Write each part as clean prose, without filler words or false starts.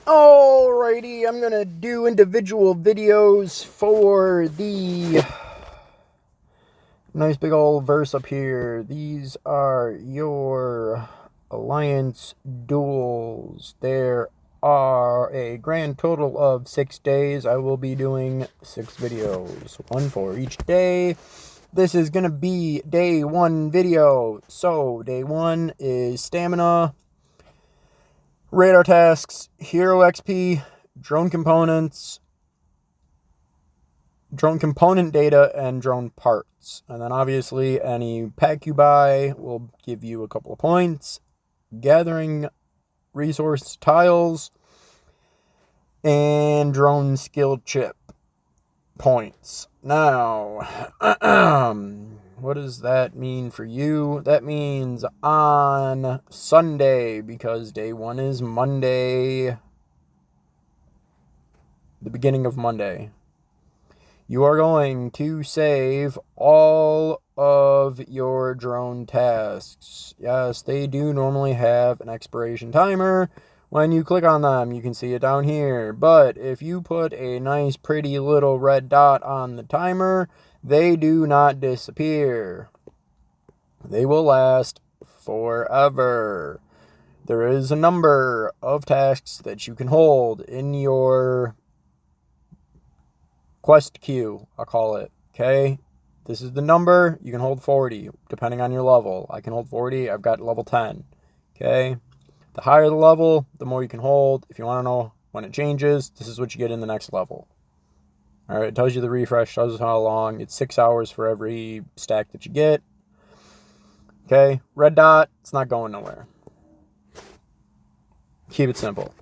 Alrighty, I'm gonna do individual videos for the nice big old verse up here. These are your Alliance duels. There are a grand total of 6 days. I will be doing 6 videos, one for each day. This is gonna be day 1 video. So, day 1 is stamina, radar tasks, hero XP, drone components, drone component data, and drone parts. And then obviously any pack you buy will give you a couple of points. Gathering resource tiles and drone skill chip points. Now, what does that mean for you? That means on Sunday, because day 1 is Monday, the beginning of Monday, you are going to save all of your drone tasks. Yes, they do normally have an expiration timer. When you click on them, you can see it down here. But if you put a nice pretty little red dot on the timer, they do not disappear. They will last forever. There is a number of tasks that you can hold in your quest queue, I'll call it. Okay? This is the number. You can hold 40, depending on your level. I can hold 40. I've got level 10. Okay? The higher the level, the more you can hold. If you want to know when it changes, this is what you get in the next level. Alright, it tells you the refresh, tells you how long. It's 6 hours for every stack that you get. Okay? Red dot, it's not going nowhere. Keep it simple.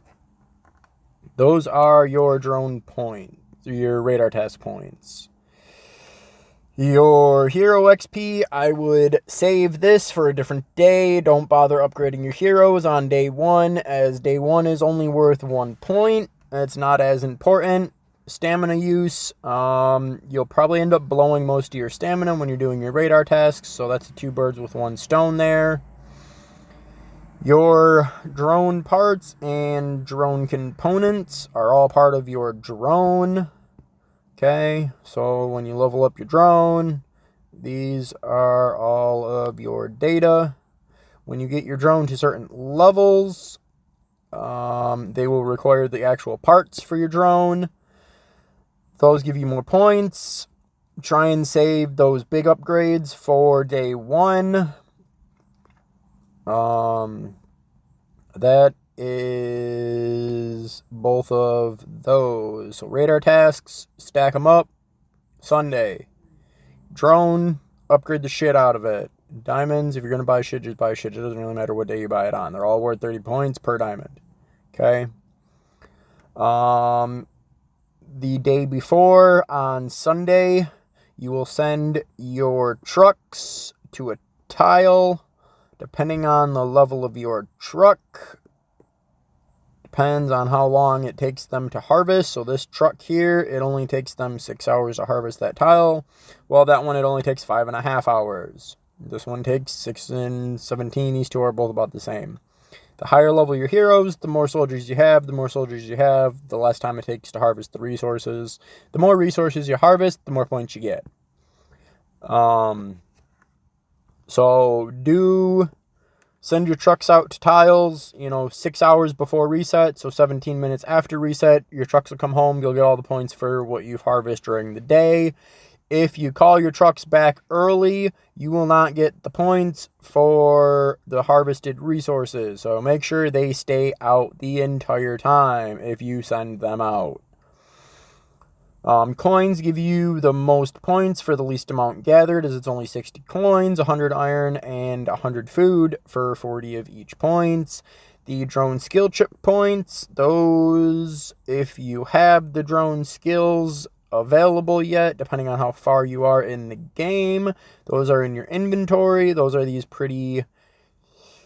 Those are your drone points, your radar task points. Your hero XP, I would save this for a different day. Don't bother upgrading your heroes on day 1, as day 1 is only worth 1 point. It's not as important. Stamina use, you'll probably end up blowing most of your stamina when you're doing your radar tasks, so that's 2 birds with 1 stone there. Your drone parts and drone components are all part of your drone. Okay, so when you level up your drone, these are all of your data. When you get your drone to certain levels, they will require the actual parts for your drone. Those give you more points. Try and save those big upgrades for day 1. That is both of those. So radar tasks, stack them up. Sunday. Drone, upgrade the shit out of it. Diamonds, if you're going to buy shit, just buy shit. It doesn't really matter what day you buy it on. They're all worth 30 points per diamond. Okay? The day before, on Sunday, you will send your trucks to a tile. Depending on the level of your truck, depends on how long it takes them to harvest. So this truck here, it only takes them 6 hours to harvest that tile. Well, that one, it only takes 5.5 hours. This one takes 6 and 17. These two are both about the same. The higher level your heroes, the more soldiers you have. The more soldiers you have, the less time it takes to harvest the resources. The more resources you harvest, the more points you get. So do send your trucks out to tiles, 6 hours before reset. So 17 minutes after reset, your trucks will come home. You'll get all the points for what you've harvested during the day. If you call your trucks back early, you will not get the points for the harvested resources. So make sure they stay out the entire time if you send them out. Coins give you the most points for the least amount gathered, as it's only 60 coins, 100 iron, and 100 food for 40 of each points. The drone skill chip points, those, if you have the drone skills available yet, depending on how far you are in the game, those are in your inventory. Those are these pretty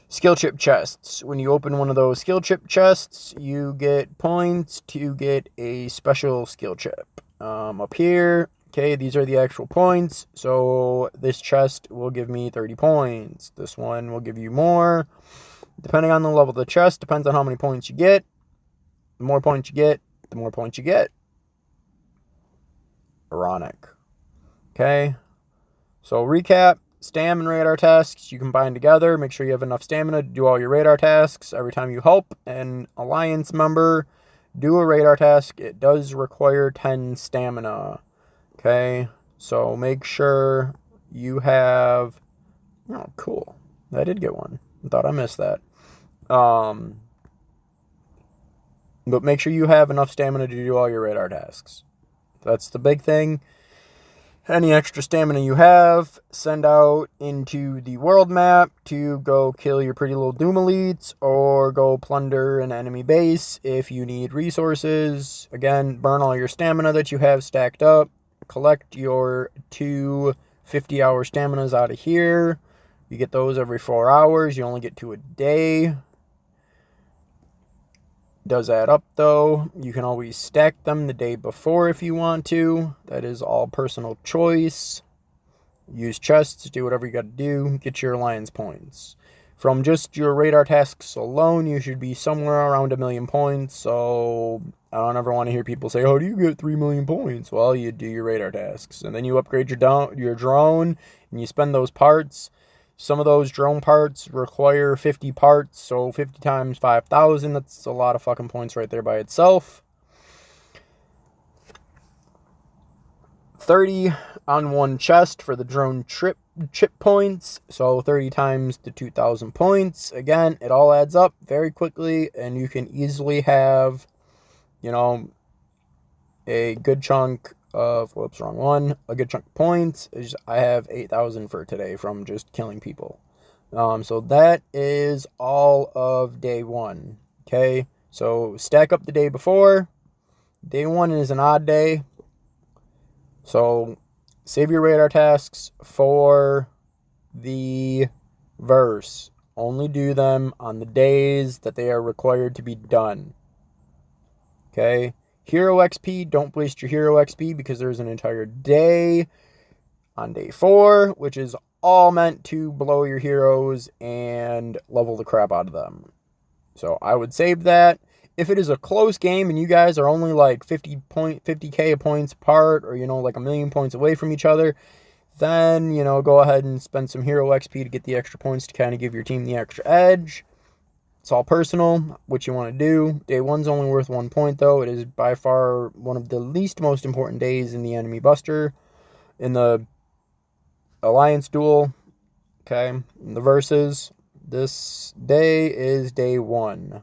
skill chip chests. When you open one of those skill chip chests, you get points to get a special skill chip. Up here, okay, these are the actual points. So this chest will give me 30 points. This one will give you more. Depending on the level of the chest, depends on how many points you get. The more points you get, the more points you get. Ironic. Okay. So recap, stam and radar tasks you combine together. Make sure you have enough stamina to do all your radar tasks. Every time you help an alliance member do a radar task, it does require 10 stamina. Okay. So make sure you have... Oh, cool. I did get one. I thought I missed that. But make sure you have enough stamina to do all your radar tasks. That's the big thing. Any extra stamina you have, send out into the world map to go kill your pretty little Doom Elites or go plunder an enemy base if you need resources. Again, burn all your stamina that you have stacked up. Collect your 2 50-hour staminas out of here. You get those every 4 hours. You only get 2 a day. Does add up though. You can always stack them the day before if you want to. That is all personal choice. Use chests, do whatever you got to do. Get your alliance points. From just your radar tasks alone, you should be somewhere around 1 million points. So I don't ever want to hear people say, "How do you get 3 million points?" Well, you do your radar tasks, and then you upgrade your drone, and you spend those parts. Some of those drone parts require 50 parts, so 50 times 5,000, that's a lot of fucking points right there by itself. 30 on one chest for the drone chip points, so 30 times the 2,000 points. Again, it all adds up very quickly, and you can easily have, a good chunk of, whoops, wrong one, a good chunk of points. I have 8,000 for today from just killing people. So that is all of day 1. Okay, so stack up the day before. Day 1 is an odd day. So save your radar tasks for the verse. Only do them on the days that they are required to be done. Okay. Hero XP, don't waste your hero XP because there's an entire day on day 4, which is all meant to blow your heroes and level the crap out of them. So I would save that. If it is a close game and you guys are only like 50k points apart, or like 1 million points away from each other, then go ahead and spend some hero XP to get the extra points to kind of give your team the extra edge. It's all personal, what you want to do. Day 1's only worth 1 point, though. It is by far one of the least most important days in the enemy buster. In the alliance duel, okay, in the verses, this day is day 1.